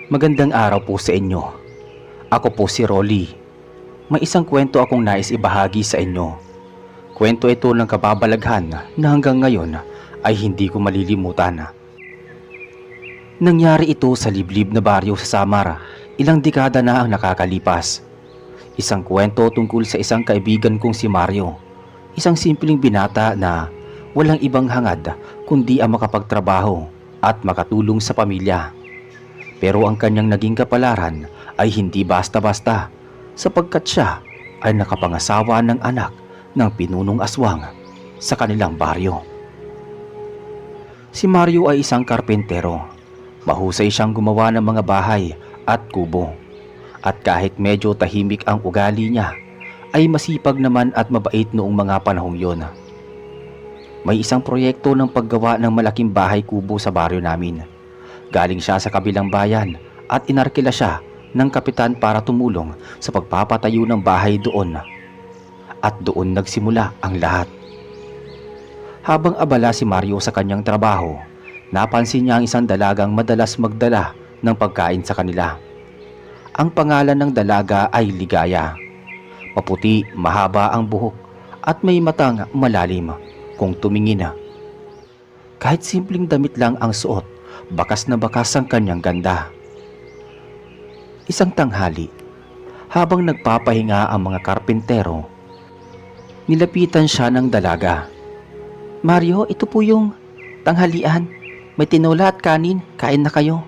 Magandang araw po sa inyo. Ako po si Rolly. May isang kwento akong nais ibahagi sa inyo. Kwento ito ng kababalaghan na hanggang ngayon ay hindi ko malilimutan. Nangyari ito sa liblib na baryo sa Samar, ilang dekada na ang nakakalipas. Isang kwento tungkol sa isang kaibigan kong si Mario. Isang simpleng binata na walang ibang hangad kundi ang makapagtrabaho at makatulong sa pamilya. Pero ang kanyang naging kapalaran ay hindi basta-basta sapagkat siya ay nakapangasawa ng anak ng pinunong aswang sa kanilang baryo. Si Mario ay isang karpentero. Mahusay siyang gumawa ng mga bahay at kubo. At kahit medyo tahimik ang ugali niya, ay masipag naman at mabait noong mga panahong yon. May isang proyekto ng paggawa ng malaking bahay kubo sa baryo namin. Galing siya sa kabilang bayan at inarkila siya ng kapitan para tumulong sa pagpapatayo ng bahay doon. At doon nagsimula ang lahat. Habang abala si Mario sa kanyang trabaho, napansin niya ang isang dalagang madalas magdala ng pagkain sa kanila. Ang pangalan ng dalaga ay Ligaya. Maputi, mahaba ang buhok at may matang malalim kung tumingin. Kahit simpleng damit lang ang suot, bakas na bakas ang kanyang ganda. Isang tanghali, habang nagpapahinga ang mga karpentero, nilapitan siya ng dalaga. "Mario, ito po yung tanghalian. May tinola at kanin, kain na kayo,"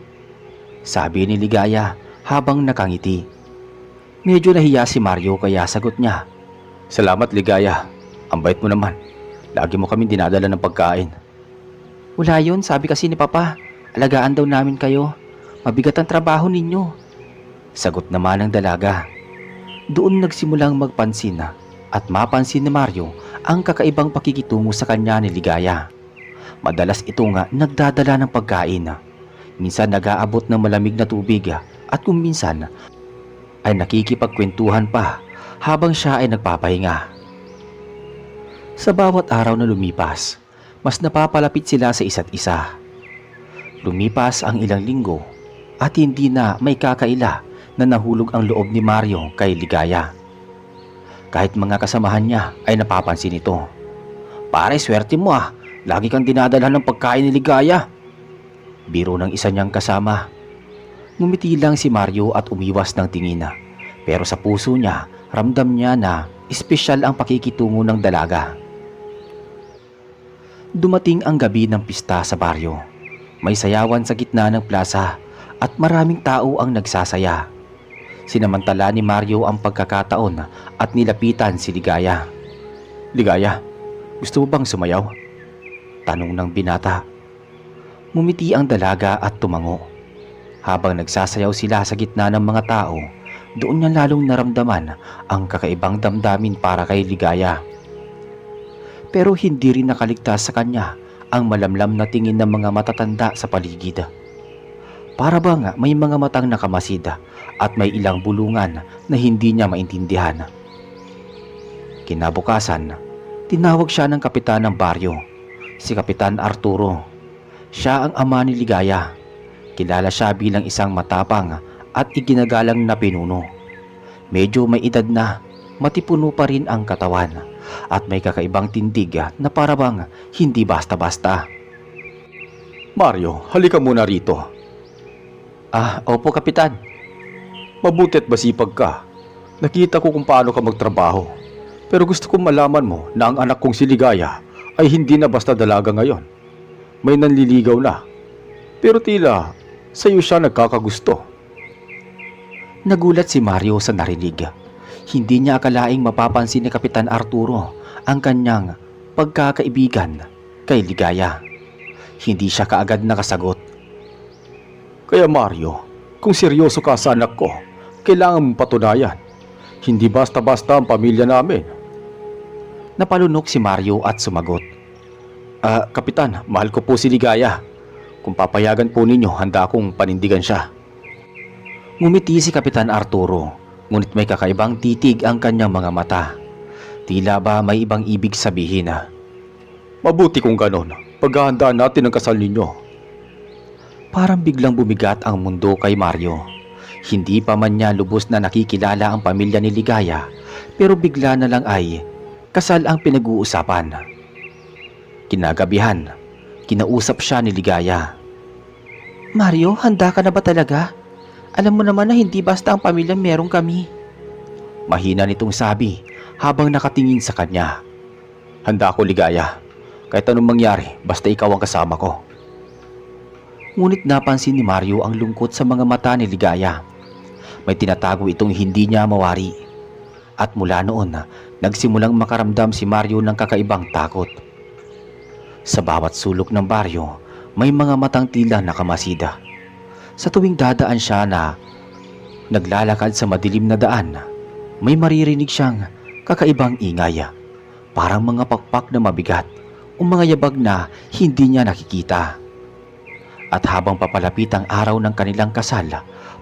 sabi ni Ligaya habang nakangiti. Medyo nahiya si Mario kaya sagot niya, "Salamat Ligaya, ang bait mo naman. Lagi mo kami dinadala ng pagkain." "Wala yun, sabi kasi ni Papa. Alagaan daw namin kayo. Mabigat ang trabaho ninyo," sagot naman ng dalaga. Doon nagsimulang magpansin at mapansin ni Mario ang kakaibang pakikitungo sa kanya ni Ligaya. Madalas ito nga nagdadala ng pagkain. Minsan nag-aabot ng malamig na tubig at kung minsan ay nakikipagkwentuhan pa habang siya ay nagpapahinga. Sa bawat araw na lumipas, mas napapalapit sila sa isa't isa. Lumipas ang ilang linggo at hindi na may kakaila na nahulog ang loob ni Mario kay Ligaya. Kahit mga kasamahan niya ay napapansin ito. "Pare, swerte mo ah. Lagi kang dinadala ng pagkain ni Ligaya," biro ng isa niyang kasama. Ngumiti lang si Mario at umiwas ng tingin. Pero sa puso niya, ramdam niya na espesyal ang pakikitungo ng dalaga. Dumating ang gabi ng pista sa baryo. May sayawan sa gitna ng plaza at maraming tao ang nagsasaya. Sinamantala ni Mario ang pagkakataon at nilapitan si Ligaya. "Ligaya, gusto mo bang sumayaw?" tanong ng binata. Ngumiti ang dalaga at tumango. Habang nagsasayaw sila sa gitna ng mga tao, doon niya lalong naramdaman ang kakaibang damdamin para kay Ligaya. Pero hindi rin nakaligtas sa kanya ang malamlam na tingin ng mga matatanda sa paligid. Para bang may mga matang nakamasid at may ilang bulungan na hindi niya maintindihan. Kinabukasan, tinawag siya ng kapitan ng baryo, si Kapitan Arturo. Siya ang ama ni Ligaya. Kilala siya bilang isang matapang at iginagalang na pinuno. Medyo may edad na, matipuno pa rin ang katawan at may kakaibang tindig na para bang hindi basta-basta. "Mario, halika muna rito." Opo Kapitan." "Mabuti at masipag ka. Nakita ko kung paano ka magtrabaho. Pero gusto kong malaman mo na ang anak kong si Ligaya ay hindi na basta dalaga ngayon. May nanliligaw na. Pero tila sa'yo siya nagkakagusto." Nagulat si Mario sa narinig. Hindi niya akalaing mapapansin ni Kapitan Arturo ang kanyang pagkakaibigan kay Ligaya. Hindi siya kaagad nakasagot. "Kaya Mario, kung seryoso ka sa anak ko, kailangan mong patunayan. Hindi basta-basta ang pamilya namin." Napalunok si Mario at sumagot. Kapitan, mahal ko po si Ligaya. Kung papayagan po ninyo, handa akong panindigan siya." Ngumiti si Kapitan Arturo, ngunit may kakaibang titig ang kanyang mga mata. Tila ba may ibang ibig sabihin "Mabuti kung ganon. Paghahandaan natin ang kasal ninyo." Parang biglang bumigat ang mundo kay Mario. Hindi pa man niya lubos na nakikilala ang pamilya ni Ligaya, pero bigla na lang ay kasal ang pinag-uusapan. Kinagabihan, kinausap siya ni Ligaya. Mario, handa ka na ba talaga? Alam mo naman na hindi basta ang pamilya meron kami. Mahina nitong sabi habang nakatingin sa kanya. Handa ako, Ligaya. Kahit anong mangyari, basta ikaw ang kasama ko. Ngunit napansin ni Mario ang lungkot sa mga mata ni Ligaya. May tinatago itong hindi niya mawari. At mula noon, nagsimulang makaramdam si Mario ng kakaibang takot. Sa bawat sulok ng baryo, may mga matang tila nakamasida. Sa tuwing dadaan siya na naglalakad sa madilim na daan, may maririnig siyang kakaibang ingay. Parang mga pakpak na mabigat o mga yabag na hindi niya nakikita. At habang papalapit ang araw ng kanilang kasal,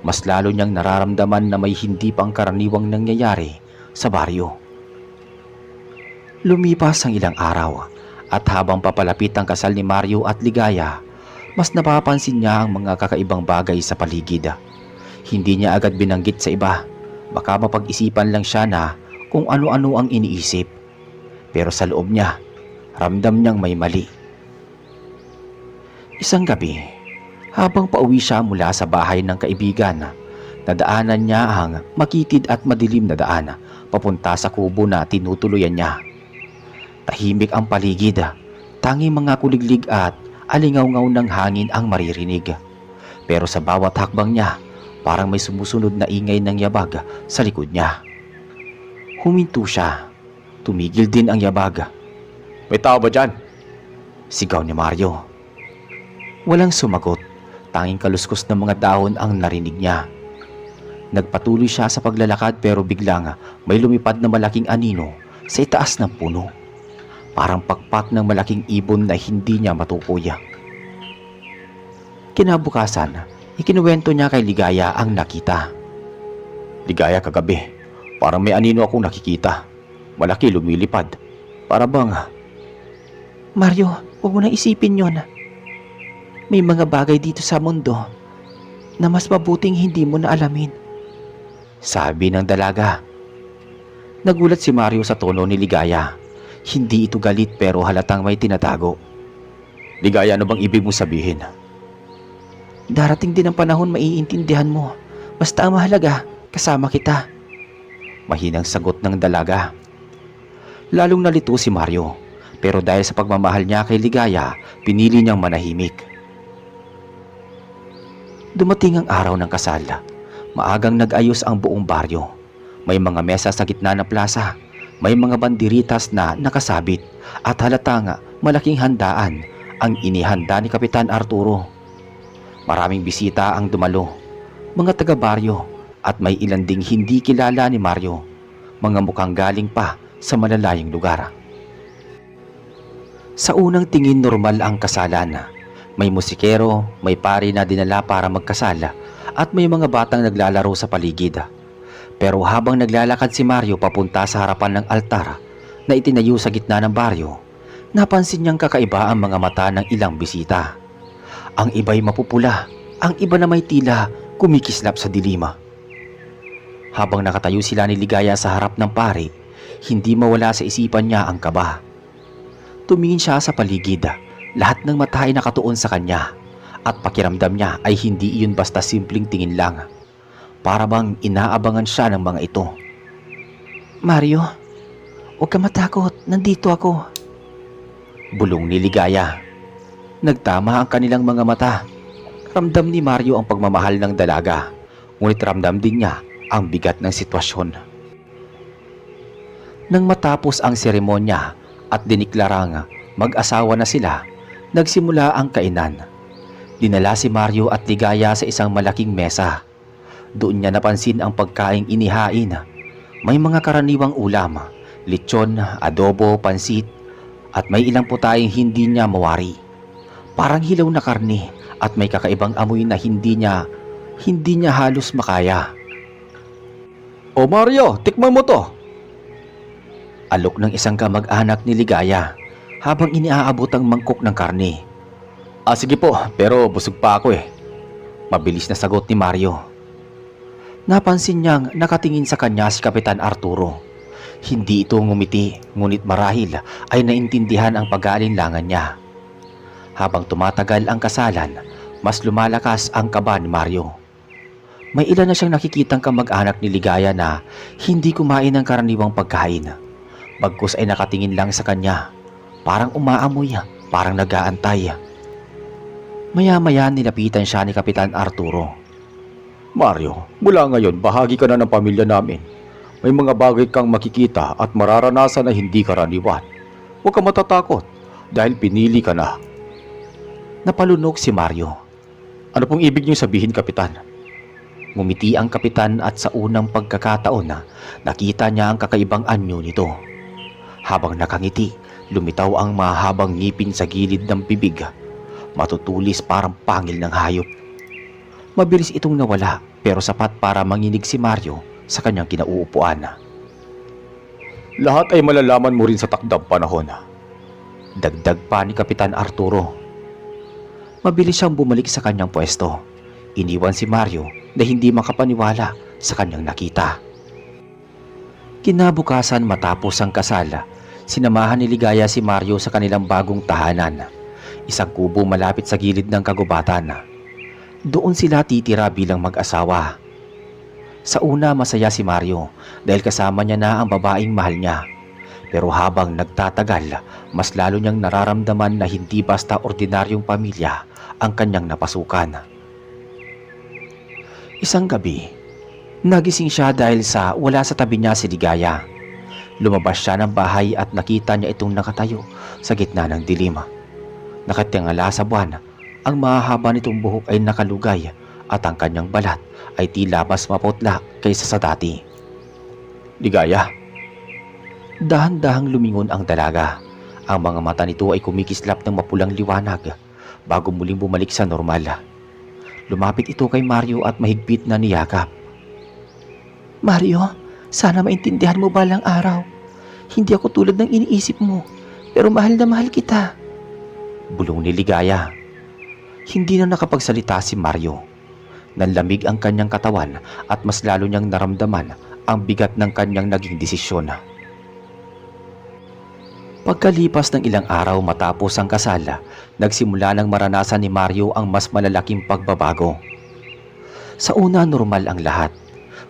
mas lalo niyang nararamdaman na may hindi pang karaniwang nangyayari sa baryo. Lumipas ang ilang araw at habang papalapit ang kasal ni Mario at Ligaya, mas napapansin niya ang mga kakaibang bagay sa paligid. Hindi niya agad binanggit sa iba, baka mapag-isipan lang siya na kung ano-ano ang iniisip. Pero sa loob niya, ramdam niyang may mali. Isang gabi, habang pauwi siya mula sa bahay ng kaibigan, nadaanan niya ang makitid at madilim na daan papunta sa kubo na tinutuluyan niya. Tahimik ang paligid, tanging mga kuliglig at alingaw-ngaw ng hangin ang maririnig. Pero sa bawat hakbang niya, parang may sumusunod na ingay ng yabag sa likod niya. Huminto siya. Tumigil din ang yabag. May tao ba dyan? Sigaw ni Mario. Walang sumagot. Tanging kaluskos ng mga dahon ang narinig niya. Nagpatuloy siya sa paglalakad pero biglang may lumipad na malaking anino sa itaas ng puno. Parang pakpak ng malaking ibon na hindi niya matukoy. Kinabukasan, ikinuwento niya kay Ligaya ang nakita. Ligaya, kagabi, parang may anino akong nakikita. Malaki, lumilipad. Para bang... Mario, huwag mo na isipin yon. May mga bagay dito sa mundo na mas mabuting hindi mo na alamin. Sabi ng dalaga. Nagulat si Mario sa tono ni Ligaya. Hindi ito galit pero halatang may tinatago. Ligaya, ano bang ibig mo sabihin? Darating din ang panahon maiintindihan mo. Basta ang mahalaga, kasama kita. Mahinang sagot ng dalaga. Lalong nalito si Mario. Pero dahil sa pagmamahal niya kay Ligaya, pinili niyang manahimik. Dumating ang araw ng kasal. Maagang nag-ayos ang buong baryo. May mga mesa sa gitna ng plaza. May mga banderitas na nakasabit at halatang malaking handaan ang inihanda ni Kapitan Arturo. Maraming bisita ang dumalo. Mga taga-baryo at may ilan ding hindi kilala ni Mario. Mga mukhang galing pa sa malalayong lugar. Sa unang tingin normal ang kasalan. May musikero, may pari na dinala para magkasal at may mga batang naglalaro sa paligid. Pero habang naglalakad si Mario papunta sa harapan ng altar na itinayo sa gitna ng baryo, napansin niyang kakaiba ang mga mata ng ilang bisita. Ang iba'y mapupula, ang iba na may tila kumikislap sa dilima. Habang nakatayo sila ni Ligaya sa harap ng pari, hindi mawala sa isipan niya ang kaba. Tumingin siya sa paligid. Lahat ng mata ay nakatuon sa kanya at pakiramdam niya ay hindi iyon basta simpleng tingin lang. Para bang inaabangan siya ng mga ito. Mario, huwag ka matakot, nandito ako. Bulong ni Ligaya. Nagtama ang kanilang mga mata. Ramdam ni Mario ang pagmamahal ng dalaga, ngunit ramdam din niya ang bigat ng sitwasyon. Nang matapos ang seremonya at diniklarang mag-asawa na sila, nagsimula ang kainan. Dinala si Mario at Ligaya sa isang malaking mesa. Doon niya napansin ang pagkaing inihain. May mga karaniwang ulam, lechon, adobo, pansit, at may ilang putayeng hindi niya mawari. Parang hilaw na karne at may kakaibang amoy na hindi niya halos makaya. O Mario, tikman mo to! Alok ng isang kamag-anak ni Ligaya habang iniaabot ang mangkok ng karne. Sige po, pero busog pa ako eh. Mabilis na sagot ni Mario. Napansin niyang nakatingin sa kanya si Kapitan Arturo. Hindi ito ngumiti, ngunit marahil ay naintindihan ang pag-aalinlangan niya. Habang tumatagal ang kasalan, mas lumalakas ang kaba ni Mario. May ilan na siyang nakikitang kamag-anak ni Ligaya na hindi kumain ng karaniwang pagkain. Bagkus ay nakatingin lang sa kanya, parang umaamoy, parang nag-aantay. Maya-maya nilapitan siya ni Kapitan Arturo. Mario, mula ngayon bahagi ka na ng pamilya namin. May mga bagay kang makikita at mararanasan na hindi karaniwan. Huwag ka matatakot dahil pinili ka na. Napalunok si Mario. Ano pong ibig niyo sabihin, Kapitan? Ngumiti ang kapitan at sa unang pagkakataon na nakita niya ang kakaibang anyo nito. Habang nakangiti, lumitaw ang mahabang ngipin sa gilid ng bibig. Matutulis parang pangil ng hayop. Mabilis itong nawala pero sapat para manginig si Mario sa kanyang kinauupuan. Lahat ay malalaman mo rin sa takdang panahon. Dagdag pa ni Kapitan Arturo. Mabilis siyang bumalik sa kanyang pwesto. Iniwan si Mario na hindi makapaniwala sa kanyang nakita. Kinabukasan matapos ang kasal, sinamahan ni Ligaya si Mario sa kanilang bagong tahanan. Isang kubo malapit sa gilid ng kagubatan. Doon sila titira bilang mag-asawa. Sa una masaya si Mario dahil kasama niya na ang babaeng mahal niya. Pero habang nagtatagal, mas lalo niyang nararamdaman na hindi basta ordinaryong pamilya ang kanyang napasukan. Isang gabi, nagising siya dahil sa wala sa tabi niya si Ligaya. Lumabas siya ng bahay at nakita niya itong nakatayo sa gitna ng dilim. Nakatingala sa buwan, ang mahahaba nitong buhok ay nakalugay at ang kanyang balat ay tila mas maputla kaysa sa dati. Ligaya. Dahan-dahang lumingon ang dalaga. Ang mga mata nito ay kumikislap ng mapulang liwanag bago muling bumalik sa normal. Lumapit ito kay Mario at mahigpit na niyakap. Mario, sana maintindihan mo balang araw. Hindi ako tulad ng iniisip mo, pero mahal na mahal kita. Bulong ni Ligaya. Hindi na nakapagsalita si Mario. Nanlamig ang kanyang katawan at mas lalo niyang naramdaman ang bigat ng kanyang naging desisyon. Pagkalipas ng ilang araw matapos ang kasal, nagsimula ng maranasan ni Mario ang mas malalaking pagbabago. Sa una, normal ang lahat.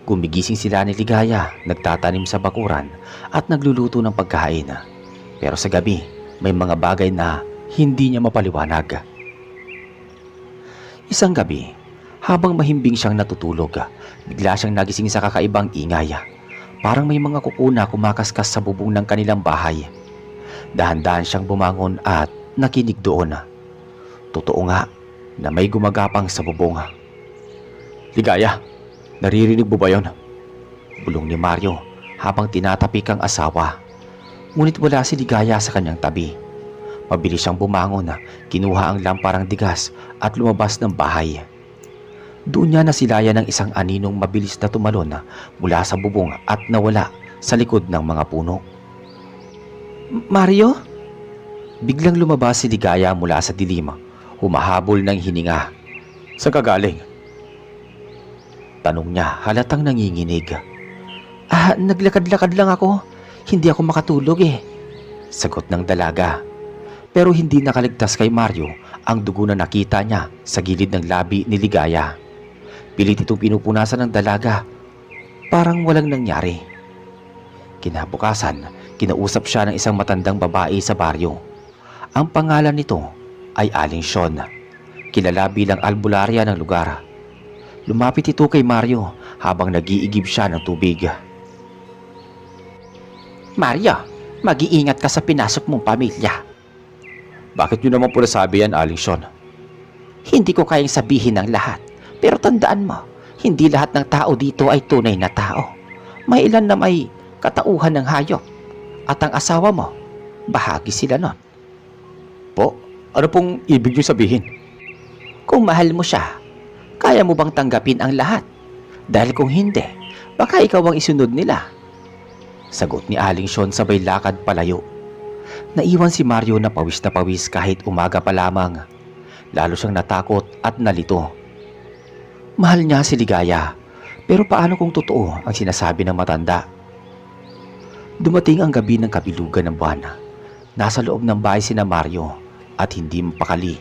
Gumigising sila ni Ligaya, nagtatanim sa bakuran at nagluluto ng pagkain. Pero sa gabi, may mga bagay na hindi niya mapaliwanag. Isang gabi, habang mahimbing siyang natutulog, bigla siyang nagising sa kakaibang ingay. Parang may mga kukuna kumakaskas sa bubong ng kanilang bahay. Dahan-dahan siyang bumangon at nakinig doon. Totoo nga na may gumagapang sa bubong. Ligaya, naririnig mo ba yun? Bulong ni Mario habang tinatapik ang asawa. Ngunit wala si Ligaya sa kanyang tabi. Mabilis siyang bumangon, kinuha ang lamparang digas at lumabas ng bahay. Doon niya nasilayan ng isang aninong mabilis na tumalon mula sa bubong at nawala sa likod ng mga puno. Mario? Biglang lumabas si Ligaya mula sa dilim, humahabol ng hininga. Saan ka galing? Tanong niya halatang nanginginig. Naglakad-lakad lang ako. Hindi ako makatulog eh. Sagot ng dalaga. Pero hindi nakaligtas kay Mario ang dugo na nakita niya sa gilid ng labi ni Ligaya. Pilit itong pinupunasan ng dalaga. Parang walang nangyari. Kinabukasan, kinausap siya ng isang matandang babae sa baryo. Ang pangalan nito ay Aling Sean, kilala bilang albularya ng lugar. Lumapit ito kay Mario habang nag-iigib siya ng tubig. Mario, mag-iingat ka sa pinasok mong pamilya. Bakit nyo naman po nasabi yan, Aling Sean? Hindi ko kayang sabihin ng lahat, pero tandaan mo, hindi lahat ng tao dito ay tunay na tao. May ilan na may katauhan ng hayop, at ang asawa mo, bahagi sila nun. Po, ano pong ibig nyo sabihin? Kung mahal mo siya, kaya mo bang tanggapin ang lahat? Dahil kung hindi, baka ikaw ang isunod nila. Sagot ni Aling Sean sabay lakad palayo. Naiwan si Mario na pawis kahit umaga pa lamang. Lalo siyang natakot at nalito. Mahal niya si Ligaya, pero paano kung totoo ang sinasabi ng matanda? Dumating ang gabi ng kabilugan ng buwan. Nasa loob ng bahay sina Mario at hindi mapakali.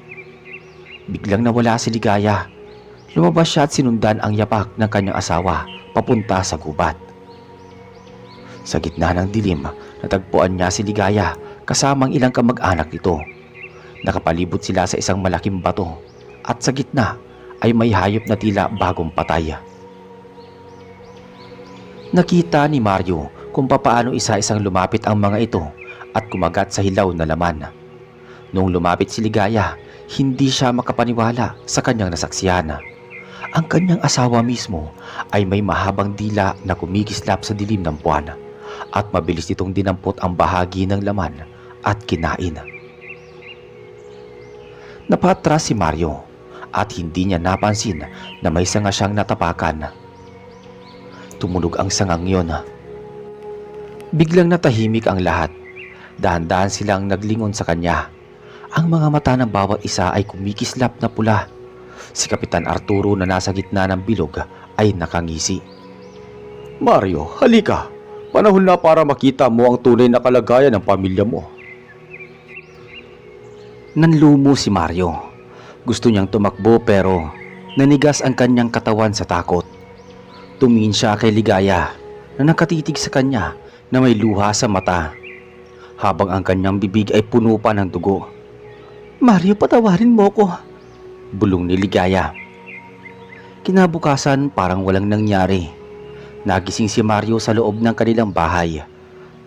Biglang nawala si Ligaya. Lumabas siya at sinundan ang yapak ng kanyang asawa papunta sa gubat. Sa gitna ng dilim, natagpuan niya si Ligaya kasamang ilang kamag-anak nito. Nakapalibot sila sa isang malaking bato at sa gitna ay may hayop na tila bagong patay. Nakita ni Mario kung papaano isa-isang lumapit ang mga ito at kumagat sa hilaw na laman. Nung lumapit si Ligaya, hindi siya makapaniwala sa kanyang nasaksihan. Ang kanyang asawa mismo ay may mahabang dila na kumikislap sa dilim ng buwan at mabilis nitong dinampot ang bahagi ng laman at kinain. Napatras si Mario at hindi niya napansin na may sanga siyang natapakan. Tumunog ang sangang yun. Biglang natahimik ang lahat. Dahan-dahan silang naglingon sa kanya. Ang mga mata ng bawat isa ay kumikislap na pula. Si Kapitan Arturo na nasa gitna ng bilog ay nakangisi. Mario, halika. Panahon na para makita mo ang tunay na kalagayan ng pamilya mo. Nanlumo si Mario. Gusto niyang tumakbo pero nanigas ang kanyang katawan sa takot. Tumingin siya kay Ligaya na nakatitig sa kanya na may luha sa mata, habang ang kanyang bibig ay puno pa ng dugo. Mario, patawarin mo ko, bulong ni Ligaya. Kinabukasan parang walang nangyari. Nagising si Mario sa loob ng kanilang bahay.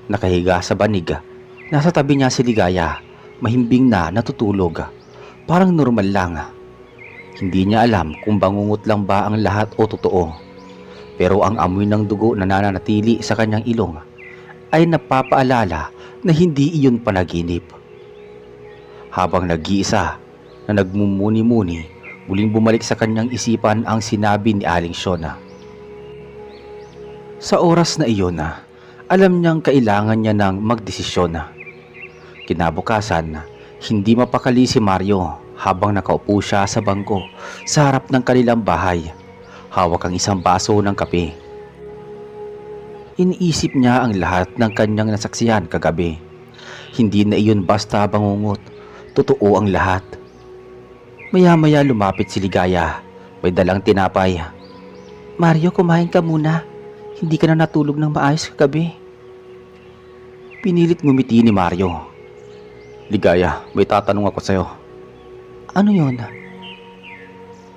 Nakahiga sa banig. Nasa tabi niya si Ligaya, mahimbing na natutulog. Parang normal lang. Hindi niya alam kung bangungot lang ba ang lahat o totoo. Pero ang amoy ng dugo na nananatili sa kanyang ilong ay napapaalala na hindi iyon panaginip. Habang nag-iisa na nagmumuni-muni, muling bumalik sa kanyang isipan ang sinabi ni Aling Shona. Sa oras na iyon, alam niyang kailangan niya ng magdesisyon. Kinabukasan, hindi mapakali si Mario habang nakaupo siya sa bangko sa harap ng kanilang bahay. Hawak ang isang baso ng kape. Iniisip niya ang lahat ng kanyang nasaksihan kagabi. Hindi na iyon basta bangungot. Totoo ang lahat. Maya-maya lumapit si Ligaya. May dalang tinapay. Mario, kumain ka muna. Hindi ka na natulog ng maayos kagabi. Pinilit ngumiti ni Mario. Ligaya, may tatanong ako sa'yo. Ano yon?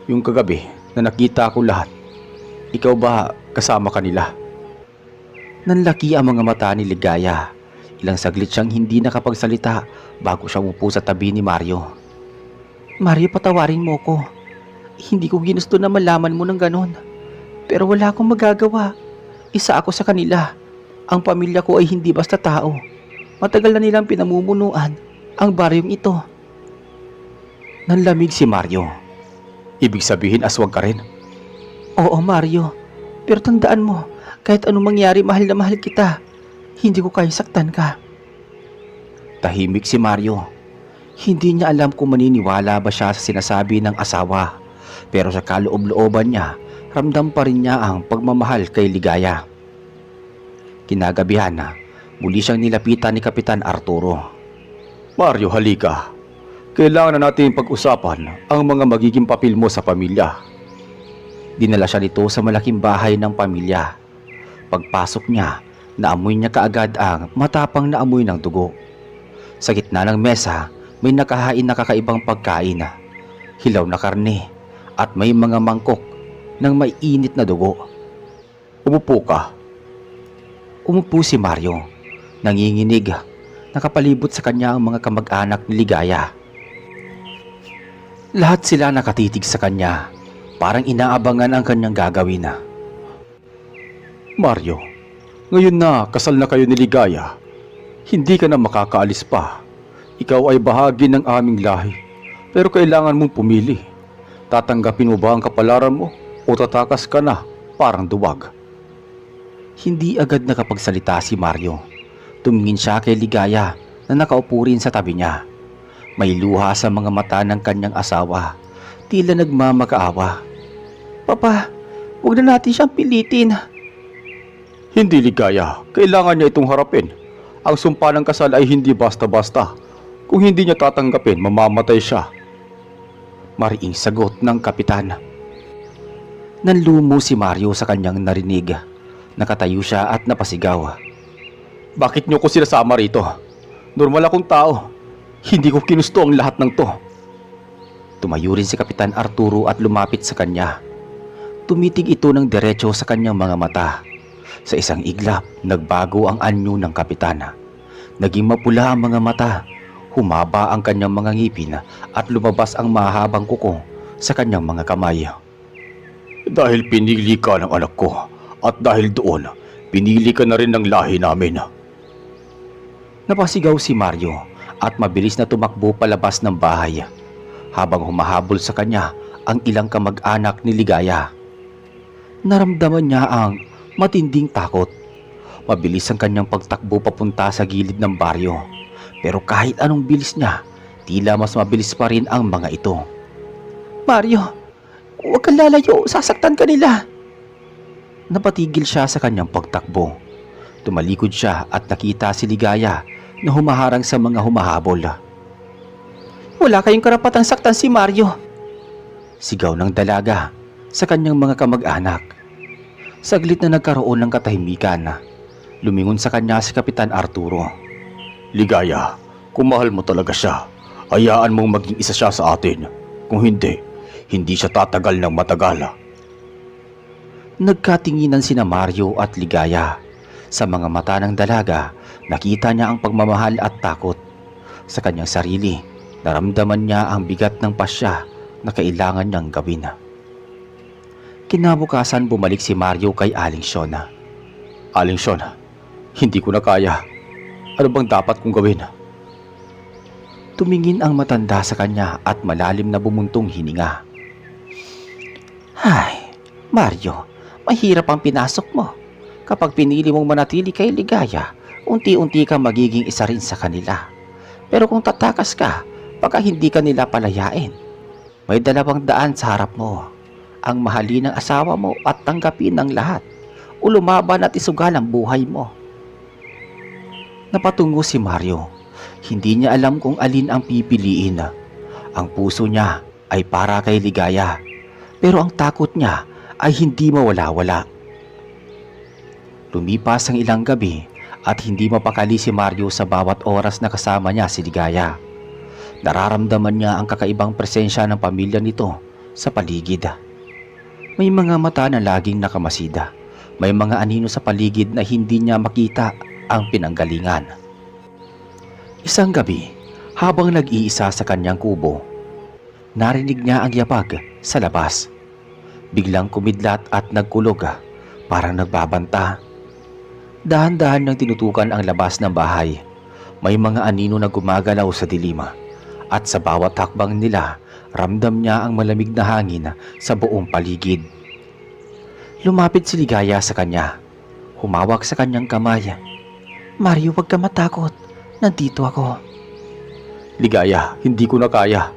Yung kagabi na nakita ko lahat, ikaw ba kasama kanila? Nanlaki ang mga mata ni Ligaya. Ilang saglit siyang hindi nakapagsalita bago siya umupo sa tabi ni Mario. Mario, patawarin mo ko. Hindi ko ginusto na malaman mo ng ganon. Pero wala akong magagawa. Isa ako sa kanila. Ang pamilya ko ay hindi basta tao. Matagal na nilang pinamumunuan ang baryong ito. Nanlamig si Mario. Ibig sabihin aswang ka rin? Oo, Mario. Pero tandaan mo, kahit anong mangyari, mahal na mahal kita. Hindi ko kaya saktan ka. Tahimik si Mario. Hindi niya alam kung maniniwala ba siya sa sinasabi ng asawa. Pero sa kaloob-looban niya, ramdam pa rin niya ang pagmamahal kay Ligaya. Kinagabihan na, muli siyang nilapitan ni Kapitan Arturo. Mario, halika. Kailangan na natin pag-usapan ang mga magiging papel mo sa pamilya. Dinala siya nito sa malaking bahay ng pamilya. Pagpasok niya, naamoy niya kaagad ang matapang na amoy ng dugo. Sa gitna ng mesa, may nakahain na kakaibang pagkain. Hilaw na karne at may mga mangkok ng may init na dugo. Umupo ka. Umupo si Mario. Nanginginig. Nakapalibot sa kanya ang mga kamag-anak ni Ligaya. Lahat sila nakatitig sa kanya. Parang inaabangan ang kanyang gagawin. Mario, ngayon na kasal na kayo ni Ligaya, hindi ka na makakaalis pa. Ikaw ay bahagi ng aming lahi, pero kailangan mong pumili. Tatanggapin mo ba ang kapalaran mo o tatakas ka na parang duwag? Hindi agad nakapagsalita si Mario. Tumingin siya kay Ligaya na nakaupo rin sa tabi niya. May luha sa mga mata ng kanyang asawa. Tila nagmamakaawa. Papa, huwag na natin siyang pilitin. Hindi, Ligaya. Kailangan niya itong harapin. Ang sumpa ng kasal ay hindi basta-basta. Kung hindi niya tatanggapin, mamamatay siya. Mariing sagot ng kapitan. Nanlumo si Mario sa kanyang narinig. Nakatayo siya at napasigaw. Bakit niyo ko sinasama rito? Normal akong tao. Hindi ko kinusto ang lahat ng to. Tumayo rin si Kapitan Arturo at lumapit sa kanya. Tumitig ito ng diretso sa kanyang mga mata. Sa isang iglap, nagbago ang anyo ng kapitan. Naging mapula ang mga mata, humaba ang kanyang mga ngipin at lumabas ang mahabang kuko sa kanyang mga kamay. Dahil pinili ka ng anak ko at dahil doon, pinili ka na rin ng lahi namin. Napasigaw si Mario at mabilis na tumakbo palabas ng bahay habang humahabol sa kanya ang ilang kamag-anak ni Ligaya. Naramdaman niya ang matinding takot. Mabilis ang kanyang pagtakbo papunta sa gilid ng baryo. Pero kahit anong bilis niya, tila mas mabilis pa rin ang mga ito. Mario, huwag kang lalayo, sasaktan ka nila. Napatigil siya sa kanyang pagtakbo. Tumalikod siya at nakita si Ligaya na humaharang sa mga humahabol. Wala kayong karapatang saktan si Mario. Sigaw ng dalaga sa kanyang mga kamag-anak. Saglit na nagkaroon ng katahimikan. Lumingon sa kanya si Kapitan Arturo. Ligaya, kung mahal mo talaga siya, hayaan mong maging isa siya sa atin. Kung hindi, hindi siya tatagal ng matagal. Nagkatinginan sina Mario at Ligaya. Sa mga mata ng dalaga, nakita niya ang pagmamahal at takot. Sa kanyang sarili, naramdaman niya ang bigat ng pasya na kailangan niyang gawin. Kinabukasan bumalik si Mario kay Aling Shona. Aling Shona, hindi ko na kaya. Ano bang dapat kong gawin? Tumingin ang matanda sa kanya at malalim na bumuntong hininga. Ay, Mario, mahirap ang pinasok mo. Kapag pinili mong manatili kay Ligaya, unti-unti kang magiging isa rin sa kanila. Pero kung tatakas ka, baka hindi ka nila palayain. May 200 sa harap mo. Ang mahalin ng asawa mo at tanggapin ng lahat. O lumaban at isugal ang buhay mo. Napatungo si Mario. Hindi niya alam kung alin ang pipiliin. Ang puso niya ay para kay Ligaya. Pero ang takot niya ay hindi mawala-wala. Lumipas ang ilang gabi at hindi mapakali si Mario sa bawat oras na kasama niya si Ligaya. Nararamdaman niya ang kakaibang presensya ng pamilya nito sa paligid. May mga mata na laging nakamasida. May mga anino sa paligid na hindi niya makita ang pinanggalingan. Isang gabi, habang nag-iisa sa kanyang kubo, narinig niya ang yabag sa labas. Biglang kumidlat at nagkulog, parang nagbabanta. Dahan-dahan nang tinutukan ang labas ng bahay. May mga anino na gumagalaw sa dilima. At sa bawat hakbang nila, ramdam niya ang malamig na hangin sa buong paligid. Lumapit si Ligaya sa kanya. Humawak sa kanyang kamay. Mario, huwag ka matakot. Nandito ako. Ligaya, hindi ko na kaya.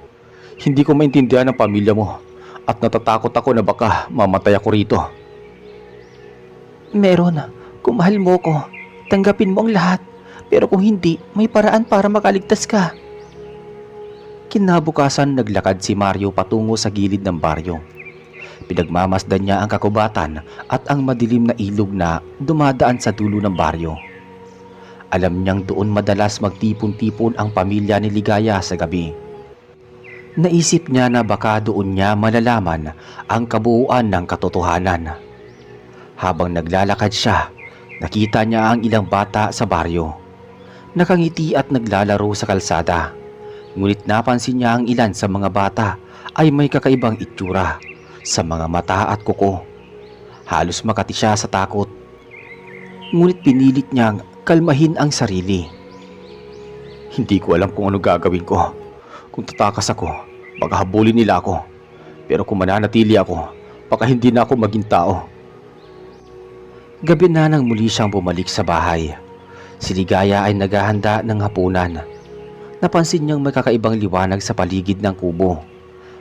Hindi ko maintindihan ang pamilya mo. At natatakot ako na baka mamatay ako rito. Meron. Kung mahal mo ko, tanggapin mo ang lahat. Pero kung hindi, may paraan para makaligtas ka. Kinabukasan naglakad si Mario patungo sa gilid ng baryo. Pinagmamasdan niya ang kakubatan at ang madilim na ilog na dumadaan sa dulo ng baryo. Alam niyang doon madalas magtipon-tipon ang pamilya ni Ligaya sa gabi. Naisip niya na baka doon niya malalaman ang kabuuan ng katotohanan. Habang naglalakad siya, nakita niya ang ilang bata sa baryo. Nakangiti at naglalaro sa kalsada. Ngunit napansin niya ang ilan sa mga bata ay may kakaibang itsura sa mga mata at kuko. Halos makati siya sa takot. Ngunit pinilit niyang kalmahin ang sarili. Hindi ko alam kung ano gagawin ko. Kung tatakas ako, baka habulin nila ako. Pero kung mananatili ako, baka hindi na ako maging tao. Gabi na nang muli siyang bumalik sa bahay. Si Ligaya ay naghahanda ng hapunan. Napansin niyang may kakaibang liwanag sa paligid ng kubo.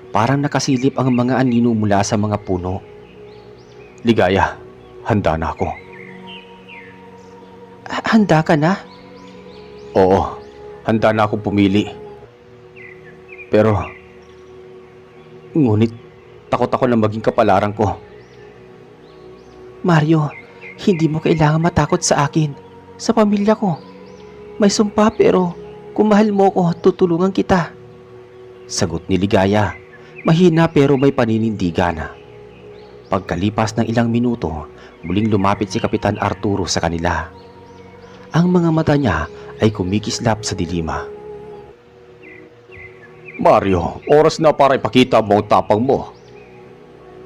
Parang nakasilip ang mga anino mula sa mga puno. Ligaya, handa na ako. Handa ka na? Oo, handa na akong pumili. Pero, ngunit takot ako na maging kapalaran ko. Mario, hindi mo kailangan matakot sa akin, sa pamilya ko. May sumpa pero kung mahal mo ko, tutulungan kita. Sagot ni Ligaya, mahina pero may paninindigan. Pagkalipas ng ilang minuto, muling lumapit si Kapitan Arturo sa kanila. Ang mga mata niya ay kumikislap sa dilima. Mario, oras na para ipakita mo ang tapang mo.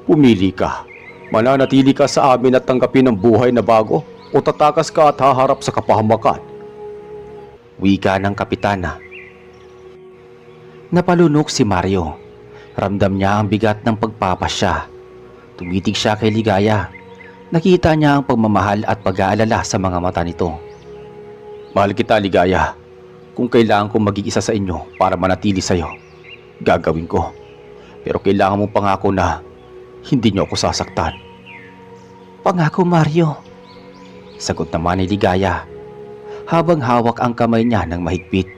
Pumili ka. Mananatili ka sa amin at tanggapin ang buhay na bago o tatakas ka at haharap sa kapahamakan. Wika ng kapitana. Napalunok si Mario. Ramdam niya ang bigat ng pagpapasya. Tumitig siya kay Ligaya. Nakita niya ang pagmamahal at pag-aalala sa mga mata nito. Mahal kita, Ligaya. Kung kailangan kong maging isa sa inyo para manatili sa'yo, gagawin ko. Pero kailangan mong pangako na hindi niyo ako sasaktan. Pangako, Mario. Sagot naman ni Ligaya, habang hawak ang kamay niya ng mahigpit.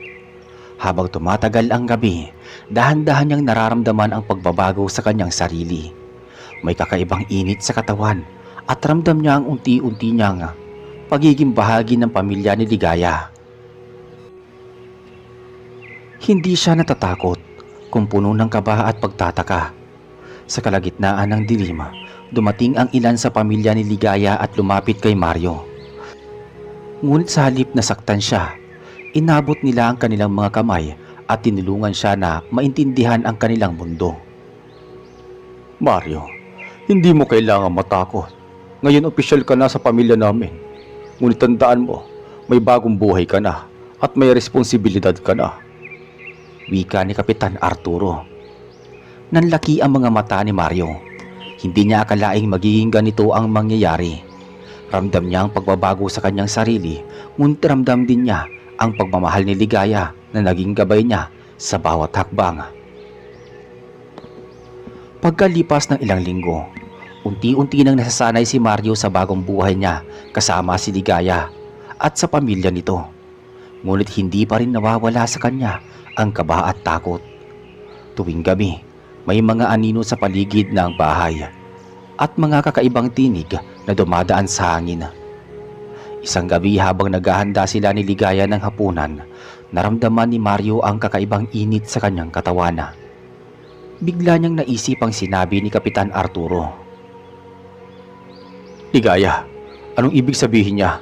Habang tumatagal ang gabi, dahan-dahan niyang nararamdaman ang pagbabago sa kanyang sarili. May kakaibang init sa katawan at ramdam niya ang unti-unti niyang pagiging bahagi ng pamilya ni Ligaya. Hindi siya natatakot kung puno ng kaba at pagtataka. Sa kalagitnaan ng dilim, dumating ang ilan sa pamilya ni Ligaya at lumapit kay Mario. Ngunit sa halip na saktan siya, inabot nila ang kanilang mga kamay at tinulungan siya na maintindihan ang kanilang mundo. Mario, hindi mo kailangan matakot. Ngayon opisyal ka na sa pamilya namin. Ngunit tandaan mo, may bagong buhay ka na at may responsibilidad ka na. Wika ni Kapitan Arturo. Nanlaki ang mga mata ni Mario. Hindi niya akalaing magiging ganito ang mangyayari. Ramdam niya ang pagbabago sa kanyang sarili, ngunit ramdam din niya ang pagmamahal ni Ligaya na naging gabay niya sa bawat hakbang. Pagkalipas ng ilang linggo, unti-unti nang nasasanay si Mario sa bagong buhay niya kasama si Ligaya at sa pamilya nito. Ngunit hindi pa rin nawawala sa kanya ang kaba at takot. Tuwing gabi, may mga anino sa paligid ng bahay at mga kakaibang tinig na dumadaan sa hangin. Isang gabi habang naghahanda sila ni Ligaya ng hapunan, naramdaman ni Mario ang kakaibang init sa kanyang katawan. Bigla niyang naisip ang sinabi ni Kapitan Arturo. Ligaya, anong ibig sabihin niya?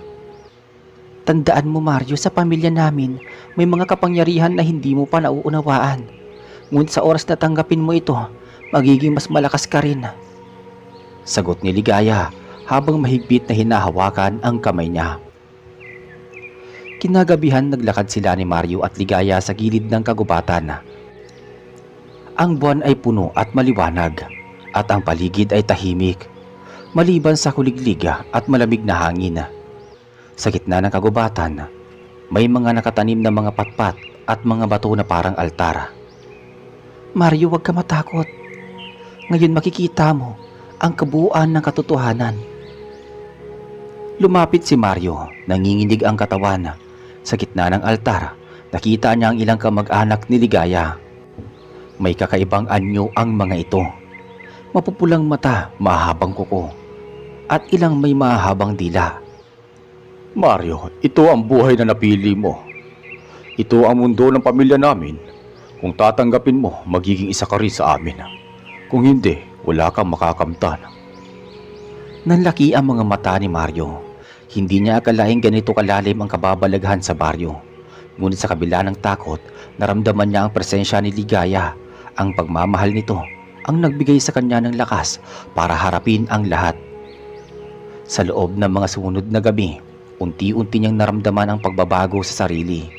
Tandaan mo, Mario, sa pamilya namin, may mga kapangyarihan na hindi mo pa nauunawaan. Ngunit sa oras na tanggapin mo ito, magiging mas malakas ka rin. Sagot ni Ligaya habang mahigpit na hinahawakan ang kamay niya. Kinagabihan naglakad sila ni Mario at Ligaya sa gilid ng kagubatan. Ang buwan ay puno at maliwanag at ang paligid ay tahimik, maliban sa kuliglig at malamig na hangin. Sa gitna ng kagubatan, may mga nakatanim na mga patpat at mga bato na parang altar. Mario, huwag ka matakot. Ngayon makikita mo ang kabuuan ng katotohanan. Lumapit si Mario, nanginginig ang katawan. Sa gitna ng altar, nakita niya ang ilang kamag-anak ni Ligaya. May kakaibang anyo ang mga ito. Mapupulang mata, mahabang kuko, at ilang may mahabang dila. Mario, ito ang buhay na napili mo. Ito ang mundo ng pamilya namin. Kung tatanggapin mo, magiging isa ka rin sa amin. Kung hindi, wala kang makakamtan. Nanlaki ang mga mata ni Mario. Hindi niya akalaing ganito kalalim ang kababalaghan sa baryo. Ngunit sa kabila ng takot, naramdaman niya ang presensya ni Ligaya. Ang pagmamahal nito ang nagbigay sa kanya ng lakas para harapin ang lahat. Sa loob ng mga sumunod na gabi, unti-unti niyang naramdaman ang pagbabago sa sarili.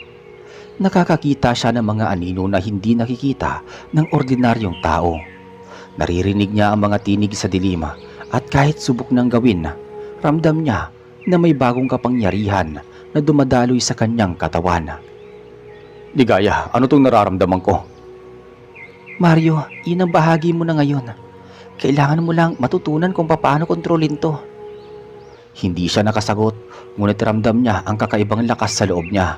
Nakakakita siya ng mga anino na hindi nakikita ng ordinaryong tao. Naririnig niya ang mga tinig sa dilim at kahit subok ng gawin, ramdam niya na may bagong kapangyarihan na dumadaloy sa kanyang katawan. Ligaya, ano tong nararamdaman ko? Mario, yun ang bahagi mo na ngayon. Kailangan mo lang matutunan kung paano kontrolin to. Hindi siya nakasagot, ngunit ramdam niya ang kakaibang lakas sa loob niya.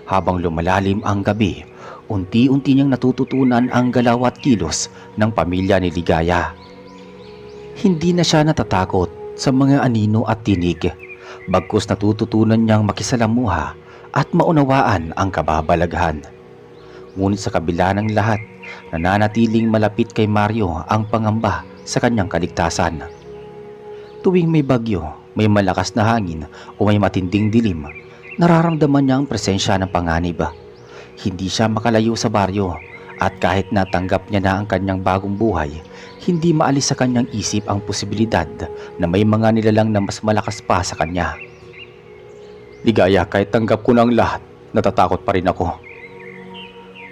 Habang lumalalim ang gabi, unti-unti niyang natututunan ang galaw at kilos ng pamilya ni Ligaya. Hindi na siya natatakot sa mga anino at tinig, bagkus natututunan niyang makisalamuha at maunawaan ang kababalaghan. Ngunit sa kabila ng lahat, nananatiling malapit kay Mario ang pangamba sa kanyang kaligtasan. Tuwing may bagyo, may malakas na hangin o may matinding dilim, nararamdaman niya ang presensya ng panganib. Hindi siya makalayo sa baryo at kahit natanggap niya na ang kanyang bagong buhay, hindi maalis sa kanyang isip ang posibilidad na may mga nilalang na mas malakas pa sa kanya. Ligaya, kahit tanggap ko na ang lahat, natatakot pa rin ako.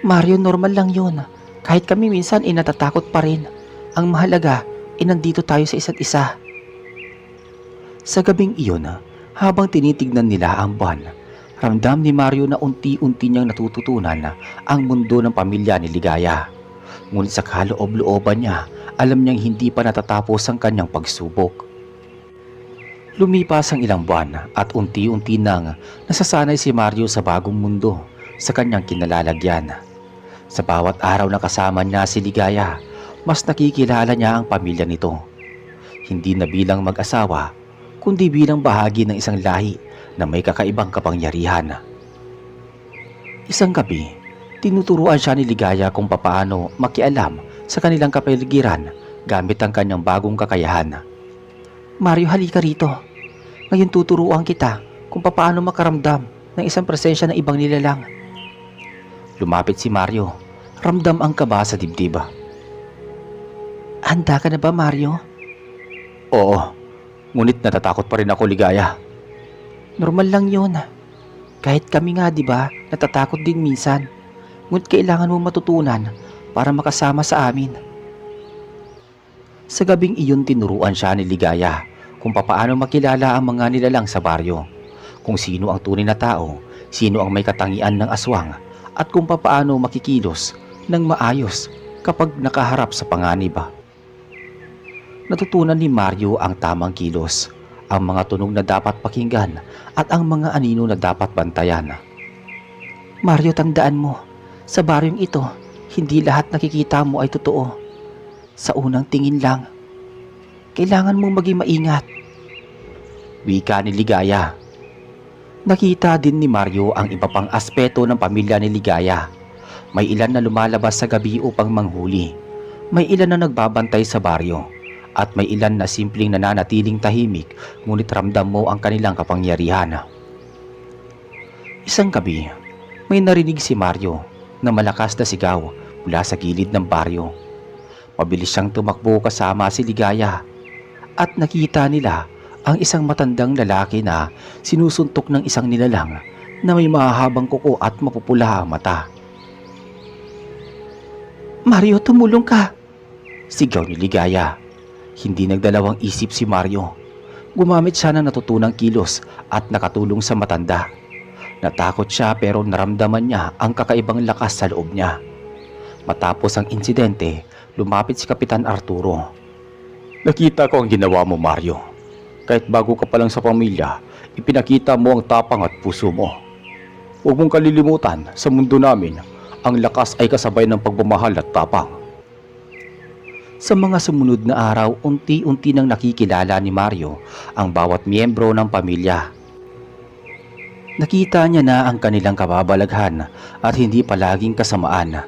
Mario, normal lang yun. Kahit kami minsan natatakot pa rin. Ang mahalaga nandito tayo sa isa't isa. Sa gabing iyon, habang tinitignan nila ang buwan, ramdam ni Mario na unti-unti niyang natututunan ang mundo ng pamilya ni Ligaya. Ngunit sa kaloob-looban niya, alam niyang hindi pa natatapos ang kanyang pagsubok. Lumipas ang ilang buwan at unti-unti nang nasasanay si Mario sa bagong mundo sa kanyang kinalalagyan. Sa bawat araw na kasama niya si Ligaya, mas nakikilala niya ang pamilya nito. Hindi na bilang mag-asawa, kundi bilang bahagi ng isang lahi na may kakaibang kapangyarihan. Isang gabi, tinuturuan siya ni Ligaya kung papaano makialam sa kanilang kapaligiran gamit ang kanyang bagong kakayahan. Mario, halika rito. Ngayon tuturuan kita kung papaano makaramdam ng isang presensya ng ibang nilalang. Lumapit si Mario. Ramdam ang kaba sa dibdib. Handa ka na ba, Mario? Oo, ngunit natatakot pa rin ako, Ligaya. Normal lang yun. Kahit kami nga, di ba, natatakot din minsan. Ngunit kailangan mo matutunan para makasama sa amin. Sa gabing iyon, tinuruan siya ni Ligaya kung papaano makilala ang mga nilalang sa baryo, kung sino ang tunay na tao, sino ang may katangian ng aswang, at kung papaano makikilos ng maayos kapag nakaharap sa panganib. Natutunan ni Mario ang tamang kilos, ang mga tunog na dapat pakinggan at ang mga anino na dapat bantayan. Mario, tandaan mo, sa baryong ito, hindi lahat nakikita mo ay totoo. Sa unang tingin lang, kailangan mong maging maingat. Wika ni Ligaya. Nakita din ni Mario ang iba pang aspeto ng pamilya ni Ligaya. May ilan na lumalabas sa gabi upang manghuli. May ilan na nagbabantay sa baryo. At may ilan na simpleng nananatiling tahimik ngunit ramdam mo ang kanilang kapangyarihan. Isang gabi, may narinig si Mario na malakas na sigaw mula sa gilid ng baryo. Mabilis siyang tumakbo kasama si Ligaya at nakita nila ang isang matandang lalaki na sinusuntok ng isang nilalang na may mahahabang kuko at mapupula ang mata. Mario, tumulong ka! Sigaw ni Ligaya. Hindi nagdalawang isip si Mario. Gumamit siya ng natutunang kilos at nakatulong sa matanda. Natakot siya pero naramdaman niya ang kakaibang lakas sa loob niya. Matapos ang insidente, lumapit si Kapitan Arturo. Nakita ko ang ginawa mo, Mario. Kahit bago ka pa lang sa pamilya, ipinakita mo ang tapang at puso mo. Huwag mong kalilimutan, sa mundo namin, ang lakas ay kasabay ng pagmamahal at tapang. Sa mga sumunod na araw, unti-unti nang nakikilala ni Mario ang bawat miyembro ng pamilya. Nakita niya na ang kanilang kababalaghan at hindi palaging kasamaan.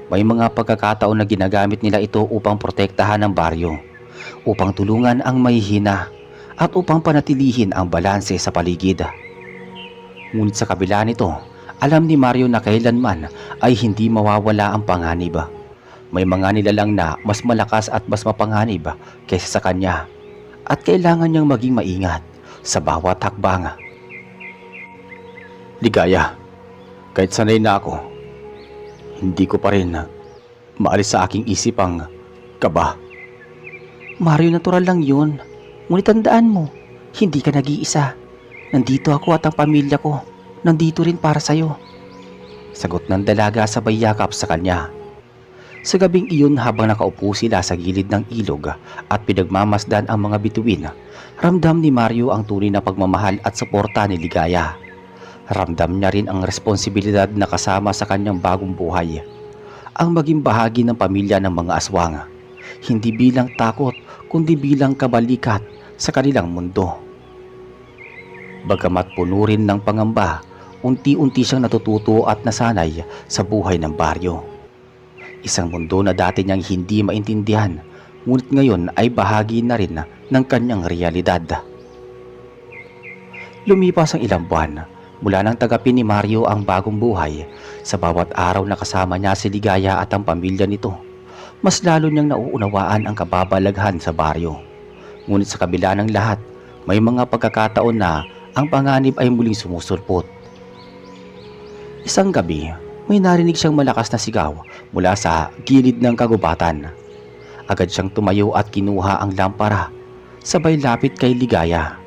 May mga pagkakataon na ginagamit nila ito upang protektahan ang baryo, upang tulungan ang mahihina at upang panatilihin ang balanse sa paligid. Ngunit sa kabila nito, alam ni Mario na kailanman ay hindi mawawala ang panganib. May mga nilalang na mas malakas at mas mapanganib kaysa sa kanya at kailangan niyang maging maingat sa bawat hakbang. Ligaya, kahit sanay na ako, hindi ko pa rin maalis sa aking isip ang kaba. Mario, natural lang yun. Ngunit tandaan mo, hindi ka nag-iisa. Nandito ako at ang pamilya ko. Nandito rin para sa'yo. Sagot ng dalaga sabay yakap sa kanya. Sa gabing iyon habang nakaupo sila sa gilid ng ilog at pinagmamasdan ang mga bituin, ramdam ni Mario ang tunay na pagmamahal at suporta ni Ligaya. Ramdam niya rin ang responsibilidad na kasama sa kanyang bagong buhay. Ang maging bahagi ng pamilya ng mga aswang, hindi bilang takot kundi bilang kabalikat sa kanilang mundo. Bagamat puno rin ng pangamba, unti-unti siyang natututo at nasanay sa buhay ng baryo. Isang mundo na dati niyang hindi maintindihan, ngunit ngayon ay bahagi na rin ng kanyang realidad. Lumipas ang ilang buwan mula nang tagapin ni Mario ang bagong buhay. Sa bawat araw na kasama niya si Ligaya at ang pamilya nito, mas lalo niyang nauunawaan ang kababalaghan sa baryo. Ngunit sa kabila ng lahat, may mga pagkakataon na ang panganib ay muling sumusulpot. Isang gabi, may narinig siyang malakas na sigaw mula sa gilid ng kagubatan. Agad siyang tumayo at kinuha ang lampara, sabay lapit kay Ligaya.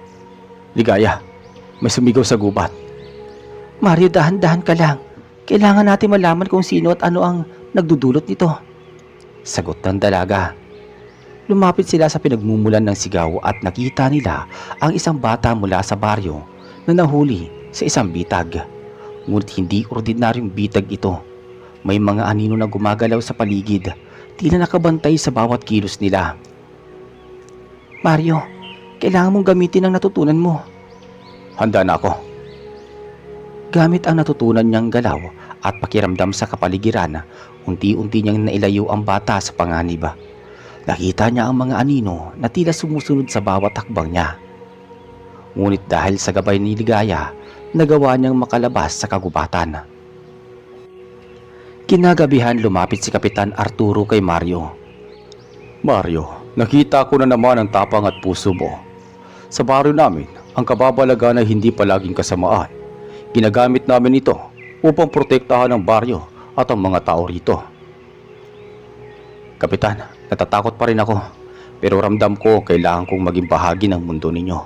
"Ligaya, may sumigaw sa gubat." "Mario, dahan-dahan ka lang. Kailangan natin malaman kung sino at ano ang nagdudulot nito," sagot ng dalaga. Lumapit sila sa pinagmumulan ng sigaw at nakita nila ang isang bata mula sa baryo na nahuli sa isang bitag. Ngunit hindi ordinaryong bitag ito. May mga anino na gumagalaw sa paligid, tila nakabantay sa bawat kilos nila. "Mario, kailangan mong gamitin ang natutunan mo." "Handa na ako." Gamit ang natutunan niyang galaw at pakiramdam sa kapaligiran, unti-unti niyang nailayo ang bata sa panganib. Nakita niya ang mga anino na tila sumusunod sa bawat hakbang niya. Ngunit dahil sa gabay ni Ligaya, nagawa niyang makalabas sa kagubatan. Kinagabihan lumapit si Kapitan Arturo kay Mario. "Mario, nakita ko na naman ang tapang at puso mo. Sa baryo namin, ang kababalagan ay hindi palaging kasamaan. Ginagamit namin ito upang protektahan ang baryo at ang mga tao rito." "Kapitan, natatakot pa rin ako, pero ramdam ko kailangan kong maging bahagi ng mundo ninyo,"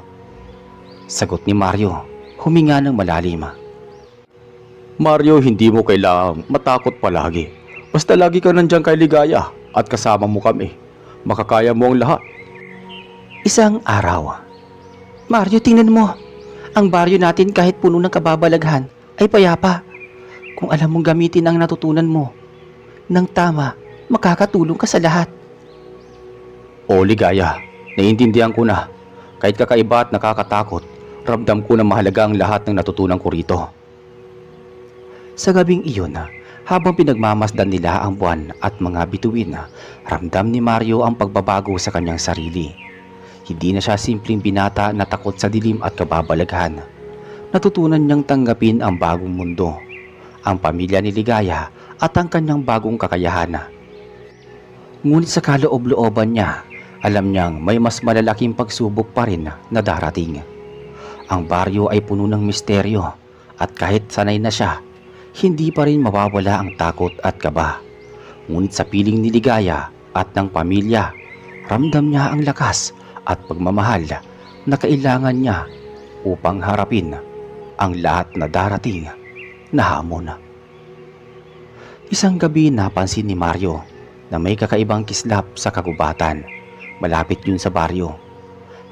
sagot ni Mario, huminga ng malalim. "Mario, hindi mo kailangang matakot palagi. Basta lagi ka nandyan kay Ligaya at kasama mo kami. Makakaya mo ang lahat." Isang araw, "Mario, tingnan mo. Ang baryo natin kahit puno ng kababalaghan ay payapa. Kung alam mong gamitin ang natutunan mo nang tama, makakatulong ka sa lahat." "O Ligaya, naiintindihan ko na. Kahit kakaiba at nakakatakot, ramdam ko na mahalaga ang lahat ng natutunan ko rito." Sa gabing iyon, habang pinagmamasdan nila ang buwan at mga bituin, ramdam ni Mario ang pagbabago sa kanyang sarili. Hindi na siya simpleng binata na takot sa dilim at kababalaghan. Natutunan niyang tanggapin ang bagong mundo, ang pamilya ni Ligaya at ang kanyang bagong kakayahan. Ngunit sa kaloob-looban niya, alam niyang may mas malalaking pagsubok pa rin na darating. Ang baryo ay puno ng misteryo at kahit sanay na siya, hindi pa rin mawawala ang takot at kaba. Ngunit sa piling ni Ligaya at ng pamilya, ramdam niya ang lakas at pagmamahal na kailangan niya upang harapin ang lahat na darating na hamon. Isang gabi napansin ni Mario na may kakaibang kislap sa kagubatan. Malapit yun sa baryo.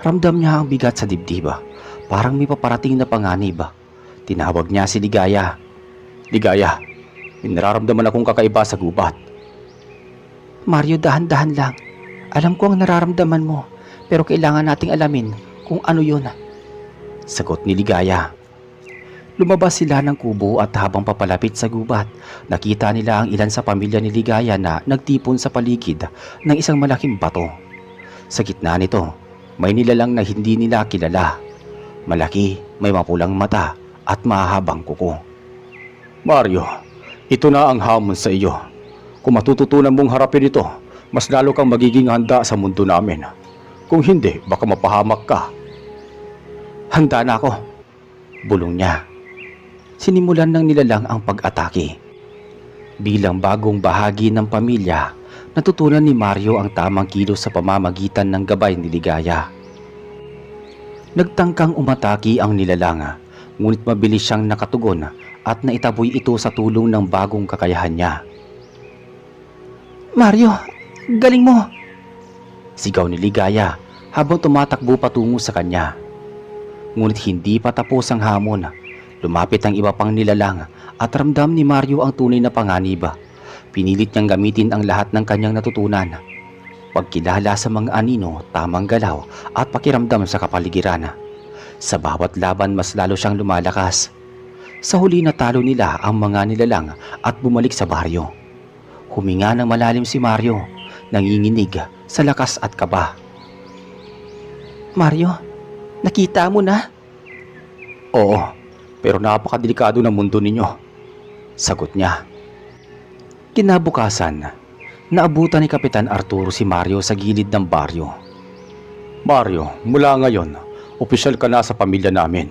Ramdam niya ang bigat sa dibdib, parang may paparating na panganib. Tinawag niya si Ligaya. "Ligaya, may nararamdaman akong kakaiba sa gubat." "Mario, dahan-dahan lang. Alam ko ang nararamdaman mo, pero kailangan nating alamin kung ano yun," sagot ni Ligaya. Lumabas sila ng kubo at habang papalapit sa gubat, nakita nila ang ilan sa pamilya ni Ligaya na nagtipon sa paligid ng isang malaking bato. Sa gitna nito, may nilalang na hindi nila kilala. Malaki, may mapulang mata at mahabang kuko. "Mario, ito na ang hamon sa iyo. Kung matututunan mong harapin ito, mas lalo kang magiging handa sa mundo namin. Kung hindi, baka mapahamak ka." "Handa na ako," bulong niya. Sinimulan ng nilalang ang pag-atake. Bilang bagong bahagi ng pamilya, natutunan ni Mario ang tamang kilos sa pamamagitan ng gabay ni Ligaya. Nagtangkang umatake ang nilalang, ngunit mabilis siyang nakatugon at naitaboy ito sa tulong ng bagong kakayahan niya. Mario, galing mo! Sigaw ni Ligaya habang tumatakbo patungo sa kanya. Ngunit hindi pa tapos ang hamon. Lumapit ang iba pang nilalang at ramdam ni Mario ang tunay na panganib. Pinilit niyang gamitin ang lahat ng kanyang natutunan. Pagkilala sa mga anino, tamang galaw at pakiramdam sa kapaligiran. Sa bawat laban mas lalo siyang lumalakas. Sa huli natalo nila ang mga nilalang at bumalik sa baryo. Huminga ng malalim si Mario, nanginginig sa lakas at kaba. Mario, nakita mo na? Oo, pero napakadelikado ng mundo ninyo, sagot niya. Kinabukasan, naabutan ni Kapitan Arturo si Mario sa gilid ng baryo. Mario, mula ngayon, opisyal ka na sa pamilya namin.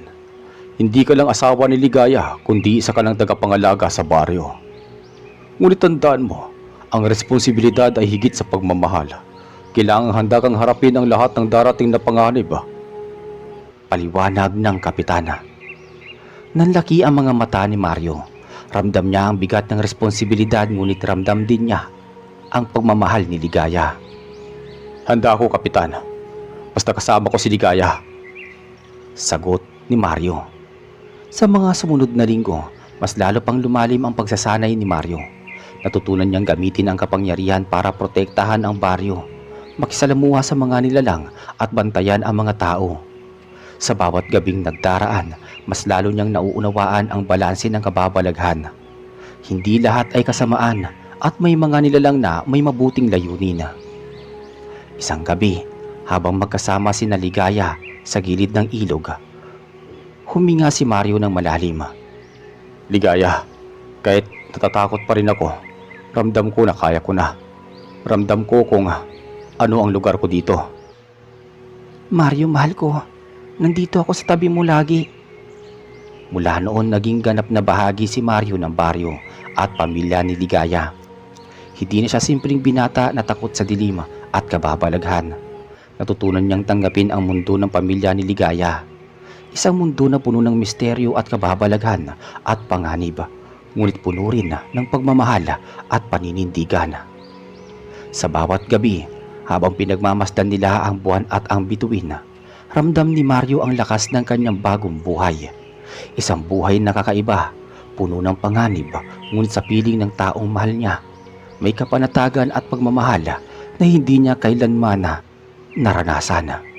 Hindi ka lang asawa ni Ligaya, kundi isa ka lang tagapangalaga sa baryo. Ngunit tandaan mo, ang responsibilidad ay higit sa pagmamahal. Kailangang handa kang harapin ang lahat ng darating na panganib. Paliwanag ng kapitana. Nanlaki ang mga mata ni Mario. Ramdam niya ang bigat ng responsibilidad, ngunit ramdam din niya ang pagmamahal ni Ligaya. Handa ako, Kapitan. Basta kasama ko si Ligaya. Sagot ni Mario. Sa mga sumunod na linggo, mas lalo pang lumalim ang pagsasanay ni Mario. Natutunan niyang gamitin ang kapangyarihan para protektahan ang baryo, makisalamuha sa mga nilalang at bantayan ang mga tao. Sa bawat gabing nagdaraan, mas lalo niyang nauunawaan ang balanse ng kababalaghan. Hindi lahat ay kasamaan at may mga nilalang na may mabuting layunin. Isang gabi, habang magkasama si Ligaya sa gilid ng ilog, huminga si Mario ng malalim. Ligaya, kahit natatakot pa rin ako, ramdam ko na kaya ko na. Ramdam ko kung ano ang lugar ko dito. Mario, mahal ko. Nandito ako sa tabi mo lagi. Mula noon naging ganap na bahagi si Mario ng baryo at pamilya ni Ligaya. Hindi na siya simpleng binata na takot sa dilim at kababalaghan. Natutunan niyang tanggapin ang mundo ng pamilya ni Ligaya. Isang mundo na puno ng misteryo at kababalaghan at panganib, ngunit puno rin ng pagmamahal at paninindigan. Sa bawat gabi, habang pinagmamasdan nila ang buwan at ang bituin, ramdam ni Mario ang lakas ng kanyang bagong buhay. Isang buhay na kakaiba, puno ng panganib, ngunit sa piling ng taong mahal niya. May kapanatagan at pagmamahal na hindi niya kailanman naranasan.